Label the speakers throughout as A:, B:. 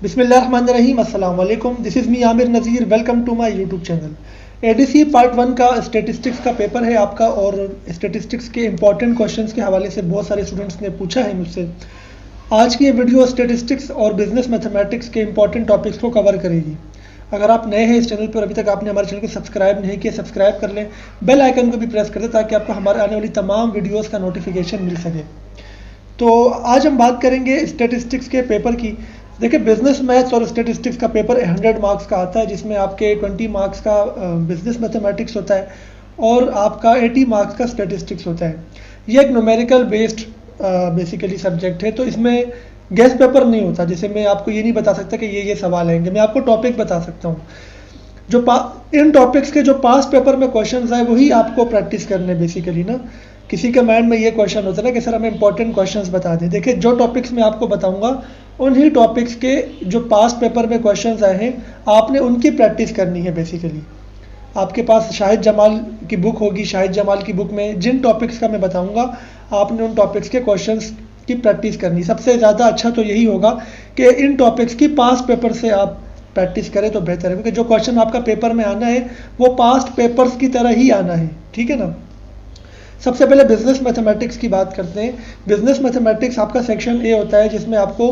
A: बिस्मिल्लाहिर्रहमानिर्रहीम, अस्सलाम वालेकुम। This is me Aamir Nazir. Welcome to my YouTube channel. ADC part 1 का स्टेटिस्टिक्स का पेपर है आपका, और स्टेटिस्टिक्स के इंपॉर्टेंट क्वेश्चंस के हवाले से बहुत सारे स्टूडेंट्स ने पूछा है मुझसे। आज की ये वीडियो स्टेटिस्टिक्स और बिजनेस मैथमेटिक्स के इंपॉर्टेंट टॉपिक्स को कवर करेगी। अगर आप नए हैं इस चैनल पर, अभी तक आपने हमारे चैनल को सब्सक्राइब नहीं किया, सब्सक्राइब कर लें, बेल आइकन को भी प्रेस कर दें ताकि आपको हमारे आने वाली तमाम वीडियोज़ का नोटिफिकेशन मिल सके। तो आज हम बात करेंगे स्टेटिस्टिक्स के पेपर की। देखिए, बिजनेस मैथ्स और स्टेटिस्टिक्स का पेपर 100 मार्क्स का आता है, जिसमें आपके 20 मार्क्स का बिजनेस मैथमेटिक्स होता है और आपका 80 मार्क्स का स्टेटिस्टिक्स होता है। ये एक न्यूमेरिकल बेस्ड बेसिकली सब्जेक्ट है, तो इसमें गेस पेपर नहीं होता। जैसे मैं आपको ये नहीं बता सकता कि ये सवाल आएंगे, मैं आपको टॉपिक बता सकता हूँ। जो इन टॉपिक्स के जो पास पेपर में क्वेश्चंस आए वही आपको प्रैक्टिस करने बेसिकली ना। किसी के माइंड में ये क्वेश्चन होता है ना कि सर हमें इंपॉर्टेंट क्वेश्चंस बता दें। देखिए, जो टॉपिक्स मैं आपको बताऊंगा उन्हीं टॉपिक्स के जो पास पेपर में क्वेश्चंस आए हैं आपने उनकी प्रैक्टिस करनी है बेसिकली। आपके पास शाहिद जमाल की बुक होगी, शाहिद जमाल की बुक में जिन टॉपिक्स का मैं बताऊंगा आपने उन टॉपिक्स के क्वेश्चंस की प्रैक्टिस करनी। सबसे ज़्यादा अच्छा तो यही होगा कि इन टॉपिक्स की पास्ट पेपर से आप प्रैक्टिस करें तो बेहतर है, क्योंकि जो क्वेश्चन आपका पेपर में आना है वो पास्ट पेपर्स की तरह ही आना है, ठीक है ना। सबसे पहले बिजनेस मैथमेटिक्स की बात करते हैं। बिजनेस मैथमेटिक्स आपका सेक्शन ए होता है, जिसमें आपको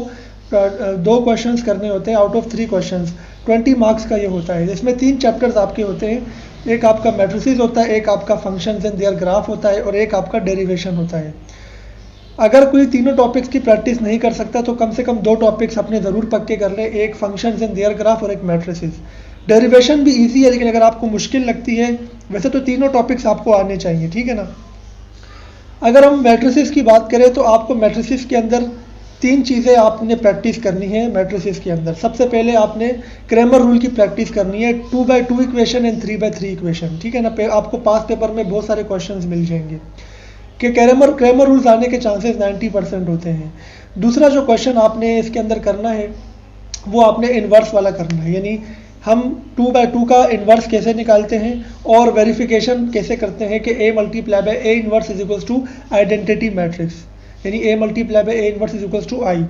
A: 2 क्वेश्चंस करने होते हैं आउट ऑफ 3 क्वेश्चंस। 20 मार्क्स का ये होता है। इसमें 3 चैप्टर्स आपके होते हैं। एक आपका मैट्रिसेस होता है, एक आपका फंक्शंस एंड देयर ग्राफ होता है, और एक आपका डेरिवेशन होता है। अगर कोई तीनों टॉपिक्स की प्रैक्टिस नहीं कर सकता तो कम से कम 2 टॉपिक्स अपने ज़रूर पक्के कर लें, एक फंक्शंस एंड देयर ग्राफ और एक मैट्रिसेस। डेरिवेशन भी ईजी है, लेकिन अगर आपको मुश्किल लगती है, वैसे तो तीनों टॉपिक्स आपको आने चाहिए, ठीक है ना। अगर हम मैट्रिसेस की बात करें तो आपको मैट्रिसेस के अंदर 3 चीज़ें आपने प्रैक्टिस करनी है। मैट्रिसेस के अंदर सबसे पहले आपने क्रैमर रूल की प्रैक्टिस करनी है, 2/2 इक्वेशन एंड 3/3 इक्वेशन, ठीक है ना। आपको पास पेपर में बहुत सारे क्वेश्चंस मिल जाएंगे कि क्रैमर रूल्स आने के चांसेस 90% होते हैं। दूसरा जो क्वेश्चन आपने इसके अंदर करना है वो आपने इन्वर्स वाला करना है, यानी हम 2/2 का इन्वर्स कैसे निकालते हैं और वेरिफिकेशन कैसे करते हैं कि A × A inverse is equals to identity matrix, यानी A × A inverse is equals to I।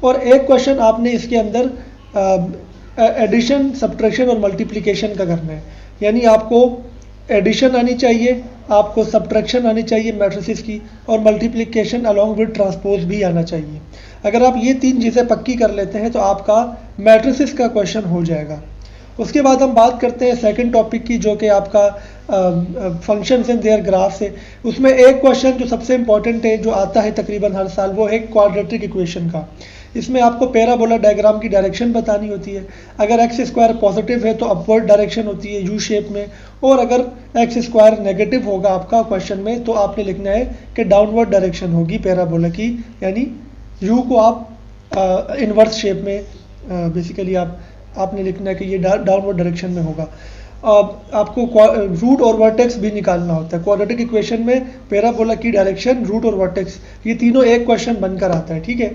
A: और एक क्वेश्चन आपने इसके अंदर एडिशन, सब्ट्रैक्शन और मल्टीप्लिकेशन का करना है, यानी आपको एडिशन आनी चाहिए, आपको सब्ट्रैक्शन आनी चाहिए मैट्रिसेस की, और मल्टीप्लिकेशन अलॉन्ग विद ट्रांसपोज भी आना चाहिए। अगर आप ये 3 चीज़ें पक्की कर लेते हैं तो आपका मैट्रिसेस का क्वेश्चन हो जाएगा। उसके बाद हम बात करते हैं सेकंड टॉपिक की, जो कि आपका फंक्शंस एंड देयर ग्राफ्स है। उसमें एक क्वेश्चन जो सबसे इंपॉर्टेंट है, जो आता है तकरीबन हर साल, वो है क्वाड्रेटिक इक्वेशन का। इसमें आपको पैराबोला डायग्राम की डायरेक्शन बतानी होती है। अगर x² पॉजिटिव है तो अपवर्ड डायरेक्शन होती है यू शेप में, और अगर x² नेगेटिव होगा आपका क्वेश्चन में तो आपने लिखना है कि डाउनवर्ड डायरेक्शन होगी पैराबोला की, यानी यू को आप इनवर्स शेप में बेसिकली आपने लिखना है कि ये डाउनवर्ड डायरेक्शन में होगा। आपको रूट और वर्टेक्स भी निकालना होता है। क्वाड्रेटिक इक्वेशन में पैराबोला की डायरेक्शन, रूट और वर्टेक्स, ये तीनों एक क्वेश्चन बनकर आता है, ठीक है।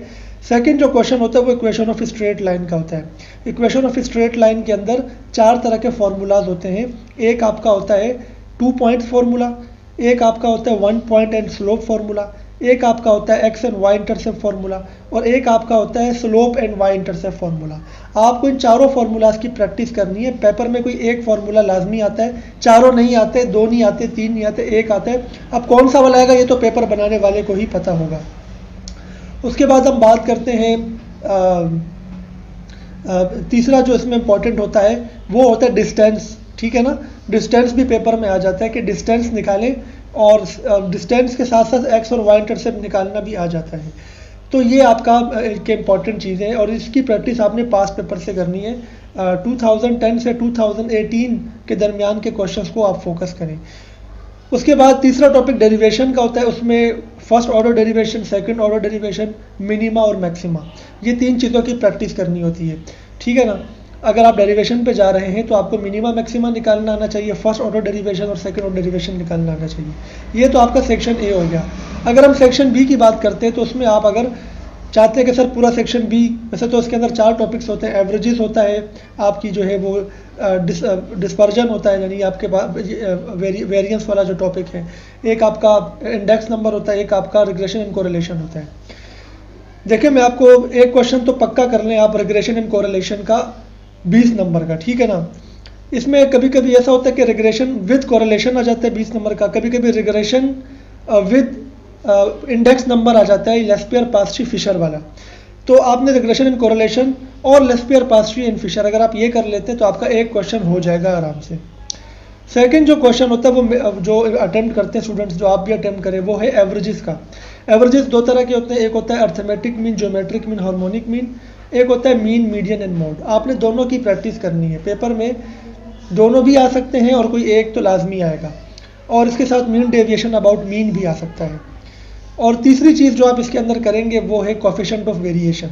A: सेकंड जो क्वेश्चन होता है वो इक्वेशन ऑफ स्ट्रेट लाइन का होता है। इक्वेशन ऑफ स्ट्रेट लाइन के अंदर 4 तरह के फार्मूलाज होते हैं। एक आपका होता है 2 पॉइंट फार्मूला, एक आपका होता है 1 पॉइंट एंड स्लोप फार्मूला, एक आपका होता है X and Y intercept formula, और एक आपका होता है slope and Y intercept formula. आपको इन चारों फार्मूलाज की प्रैक्टिस करनी है। पेपर में कोई एक फार्मूला लाजमी आता है, चारों नहीं आते, 2 नहीं आते, 3 नहीं आते, एक आता है। अब कौन सा वाला आएगा ये तो पेपर बनाने वाले को ही पता होगा। उसके बाद हम बात करते हैं तीसरा जो इसमें इंपॉर्टेंट होता है वो होता है डिस्टेंस, ठीक है ना। डिस्टेंस भी पेपर में आ जाता है कि डिस्टेंस निकालें, और डिस्टेंस के साथ साथ एक्स और वाई इंटरसेप्ट निकालना भी आ जाता है। तो ये आपका के इम्पॉर्टेंट चीज़ें हैं, और इसकी प्रैक्टिस आपने पास पेपर से करनी है। 2010 से 2018 के दरमियान के क्वेश्चंस को आप फोकस करें। उसके बाद तीसरा टॉपिक डेरिवेशन का होता है। उसमें first order derivation, second order derivation, minima और मैक्सिमा, ये 3 चीज़ों की प्रैक्टिस करनी होती है, ठीक है ना। अगर आप डेरिवेशन पे जा रहे हैं तो आपको मिनिमा मैक्सिमा निकालना आना चाहिए, फर्स्ट ऑर्डर डेरिवेशन और सेकंड ऑर्डर डेरिवेशन निकालना आना चाहिए। ये तो आपका सेक्शन ए हो गया। अगर हम सेक्शन बी की बात करते हैं तो उसमें आप अगर चाहते हैं कि सर पूरा सेक्शन बी, वैसे तो इसके अंदर 4 टॉपिक्स होते हैं। एवरेजेस होता है, आपकी जो है वो डिस्पर्जन होता है, यानी आपके वेरिएंस वाला जो टॉपिक है। एक आपका इंडेक्स नंबर होता है, एक आपका रिग्रेशन एंड कोरिलेशन होता है। देखिए मैं आपको एक क्वेश्चन तो पक्का कर लें आप, रिग्रेशन एंड कोरिलेशन का 20 नंबर का, ठीक है ना। इसमें कभी कभी ऐसा होता है कि रिग्रेशन विद कोरिलेशन आ जाता है 20 नंबर का, कभी कभी रिग्रेशन विद इंडेक्स नंबर आ जाता है, लेस्पियर पास्ट्री फिशर वाला। तो आपने रिग्रेशन एंड कोरिलेशन और लेस्पियर पास्ट्री एंड फिशर अगर आप ये कर लेते हैं तो आपका एक क्वेश्चन हो जाएगा आराम से। सेकंड जो क्वेश्चन होता है वो जो अटेम्प्ट करते हैं स्टूडेंट्स, जो आप भी अटेम्प्ट करें, वो है एवरेजेस का। एवरेजेस दो तरह के होते हैं, एक होता है arithmetic mean, geometric mean, harmonic mean, एक होता है मीन, मीडियन एंड मोड। आपने दोनों की प्रैक्टिस करनी है, पेपर में दोनों भी आ सकते हैं और कोई एक तो लाजमी आएगा, और इसके साथ मीन डेविएशन अबाउट मीन भी आ सकता है। और तीसरी चीज़ जो आप इसके अंदर करेंगे वो है coefficient of variation,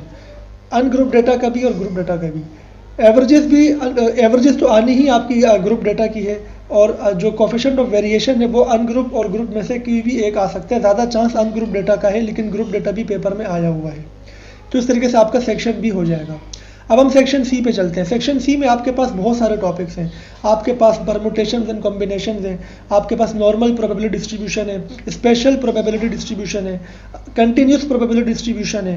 A: ungroup data का भी और ग्रुप डेटा का भी। एवरेजेस भी, एवरेजेस तो आनी ही आपकी ग्रुप डेटा की है, और जो कोफिशिएंट ऑफ वेरिएशन है वो अनग्रुप और ग्रुप में से कोई भी एक आ सकता है। ज़्यादा चांस अनग्रुप डेटा का है, लेकिन ग्रुप डेटा भी पेपर में आया हुआ है। तो इस तरीके से आपका सेक्शन भी हो जाएगा। अब हम सेक्शन सी पे चलते हैं। सेक्शन सी में आपके पास बहुत सारे टॉपिक्स हैं। आपके पास परमुटेशंस एंड कॉम्बिनेशंस हैं, आपके पास नॉर्मल प्रोबेबिलिटी डिस्ट्रीब्यूशन है, स्पेशल प्रोबेबिलिटी डिस्ट्रीब्यूशन है, कंटिन्यूस प्रोबेबिलिटी डिस्ट्रीब्यूशन है,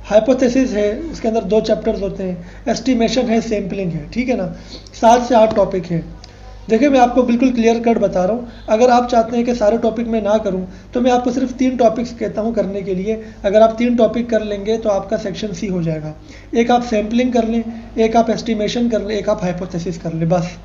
A: हाइपोथेसिस है, इसके अंदर 2 चैप्टर्स होते हैं, एस्टिमेशन है, सैम्पलिंग है, ठीक है ना। 7 से 8 टॉपिक है। देखिए मैं आपको बिल्कुल क्लियर कट बता रहा हूँ, अगर आप चाहते हैं कि सारे टॉपिक मैं ना करूँ तो मैं आपको सिर्फ 3 टॉपिक्स कहता हूँ करने के लिए। अगर आप 3 टॉपिक कर लेंगे तो आपका सेक्शन सी हो जाएगा। एक आप सैम्पलिंग कर लें, एक आप एस्टिमेशन कर लें, एक आप हाइपोथेसिस कर लें, बस।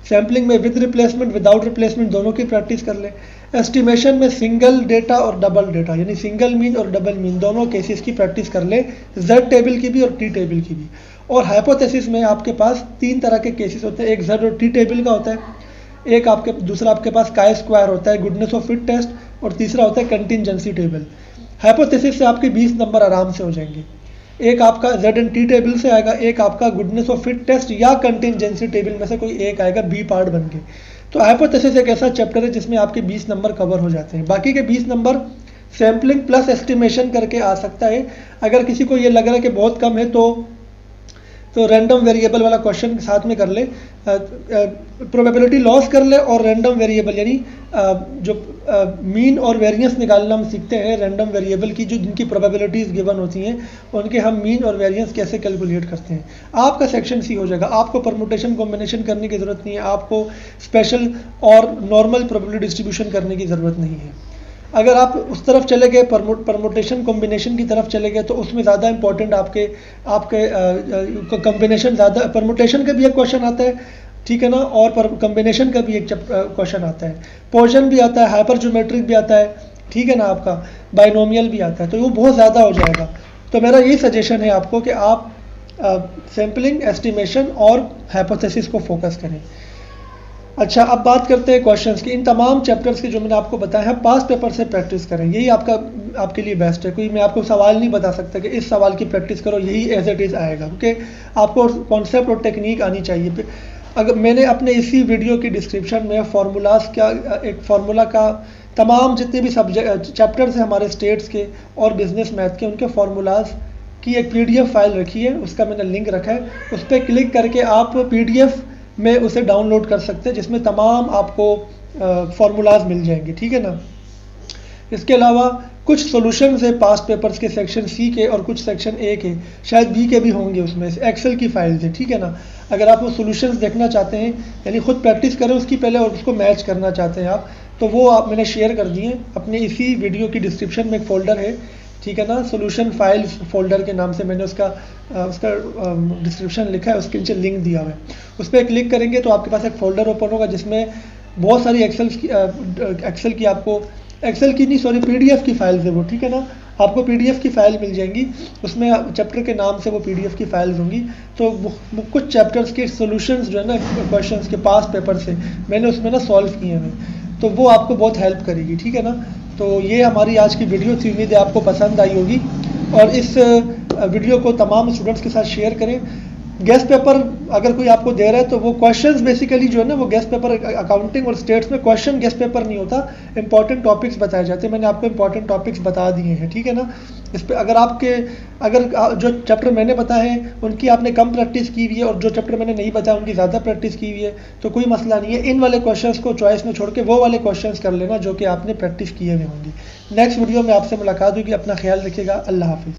A: सैम्पलिंग में विद रिप्लेसमेंट विदाउट रिप्लेसमेंट दोनों की प्रैक्टिस कर लें। एस्टिमेशन में सिंगल डेटा और डबल डेटा, यानी सिंगल मीन और डबल मीन दोनों केसेस की प्रैक्टिस कर लें, जेड टेबल की भी और टी टेबल की भी। और हाइपोथेसिस में आपके पास 3 तरह के केसेस होते हैं, एक जेड और टी टेबल का होता है, एक आपके दूसरा आपके पास काई स्क्वायर होता है, गुडनेस ऑफ फिट टेस्ट, और तीसरा होता है कंटिंजेंसी टेबल। हाइपोथेसिस से आपके 20 नंबर आराम से हो जाएंगे। एक आपका जेड एंड टी टेबल से आएगा, एक आपका गुडनेस ऑफ फिट टेस्ट या कंटिंजेंसी टेबल में से कोई एक आएगा, बी पार्ट बन के। तो हाइपोथेसिस एक ऐसा चैप्टर है जिसमें आपके 20 नंबर कवर हो जाते हैं। बाकी के 20 नंबर सैम्पलिंग प्लस एस्टिमेशन करके आ सकता है। अगर किसी को ये लग रहा है कि बहुत कम है तो रैंडम वेरिएबल वाला क्वेश्चन साथ में कर ले, प्रोबेबिलिटी लॉस कर ले, और रैंडम वेरिएबल यानी जो मीन और वेरिएंस निकालना हम सीखते हैं रैंडम वेरिएबल की, जो जिनकी प्रोबेबिलिटीज़ गिवन होती हैं उनके हम मीन और वेरिएंस कैसे कैलकुलेट करते हैं। आपका सेक्शन सी हो जाएगा। आपको परमुटेशन कॉम्बिनेशन करने की ज़रूरत नहीं है, आपको स्पेशल और नॉर्मल प्रोबेबिलिटी डिस्ट्रीब्यूशन करने की ज़रूरत नहीं है। अगर आप उस तरफ चले गए, परमुटेशन कॉम्बिनेशन की तरफ चले गए, तो उसमें ज़्यादा इंपॉर्टेंट आपके कॉम्बिनेशन ज़्यादा, परमुटेशन का भी एक क्वेश्चन आता है, ठीक है ना, और कॉम्बिनेशन का भी एक क्वेश्चन आता है, पोर्शन भी आता है, हाइपर ज्योमेट्रिक भी आता है, ठीक है ना, आपका बाइनोमियल भी आता है, तो वो बहुत ज़्यादा हो जाएगा। तो मेरा यही सजेशन है आपको कि आप सैम्पलिंग, एस्टिमेशन और हाइपोथेसिस को फोकस करें। अच्छा, अब बात करते हैं क्वेश्चंस की। इन तमाम चैप्टर्स की जो मैंने आपको बताया है, पास्ट पेपर से प्रैक्टिस करें, यही आपके लिए बेस्ट है। कोई मैं आपको सवाल नहीं बता सकता कि इस सवाल की प्रैक्टिस करो, यही एज इट इज़ आएगा, क्योंकि आपको कॉन्सेप्ट और टेक्निक आनी चाहिए। अगर मैंने अपने इसी वीडियो की डिस्क्रिप्शन में फार्मूलाज का एक फार्मूला का तमाम जितने भी सब्जेक्ट चैप्टर्स हैं हमारे स्टेट्स के और बिजनेस मैथ के, उनके फार्मूलाज की एक PDF फाइल रखी है, उसका मैंने लिंक रखा है। उस पर क्लिक करके आप PDF में उसे डाउनलोड कर सकते हैं, जिसमें तमाम आपको फार्मूलाज मिल जाएंगे, ठीक है ना। इसके अलावा कुछ सॉल्यूशंस है पास्ट पेपर्स के सेक्शन सी के, और कुछ सेक्शन ए के, शायद बी के भी होंगे, उसमें एक्सेल की फाइल्स है, ठीक है ना। अगर आप वो सॉल्यूशंस देखना चाहते हैं, यानी खुद प्रैक्टिस करें उसकी पहले और उसको मैच करना चाहते हैं आप, तो वो आप मैंने शेयर कर दिए अपने इसी वीडियो की डिस्क्रिप्शन में। एक फ़ोल्डर है, ठीक है ना, सॉल्यूशन फाइल्स फोल्डर के नाम से मैंने उसका डिस्क्रिप्शन लिखा है, उसके नीचे लिंक दिया हुआ है। उस पर क्लिक करेंगे तो आपके पास एक फ़ोल्डर ओपन होगा जिसमें बहुत सारी एक्सेल की PDF की फाइल्स है वो, ठीक है ना। आपको PDF की फाइल मिल जाएंगी, उसमें चैप्टर के नाम से वो PDF की फाइल्स होंगी। तो वो कुछ चैप्टर्स के सॉल्यूशंस जो है ना क्वेश्चंस के पास्ट पेपर से मैंने उसमें ना सॉल्व किए हैं, तो वो आपको बहुत हेल्प करेगी, ठीक है ना। तो ये हमारी आज की वीडियो थी, उम्मीद है आपको पसंद आई होगी, और इस वीडियो को तमाम स्टूडेंट्स के साथ शेयर करें। गेस्ट पेपर अगर कोई आपको दे रहा है तो वो क्वेश्चंस बेसिकली जो है ना, वो गेस्ट पेपर अकाउंटिंग और स्टेट्स में क्वेश्चन गेस्ट पेपर नहीं होता, इंपॉर्टेंट टॉपिक्स बताए जाते हैं। मैंने आपको इंपॉर्टेंट टॉपिक्स बता दिए हैं, ठीक है ना। इस पर अगर जो चैप्टर मैंने बताए हैं उनकी आपने कम प्रैक्टिस की हुई है, और जो चैप्टर मैंने नहीं बताया उनकी ज़्यादा प्रैक्टिस की हुई है, तो कोई मसला नहीं है। इन वाले क्वेश्चंस को चॉइस में छोड़ के वो वाले क्वेश्चंस कर लेना जो कि आपने प्रैक्टिस किए हुए होंगी। नेक्स्ट वीडियो में आपसे मुलाकात होगी। अपना ख्याल रखिएगा। अल्लाह हाफिज़।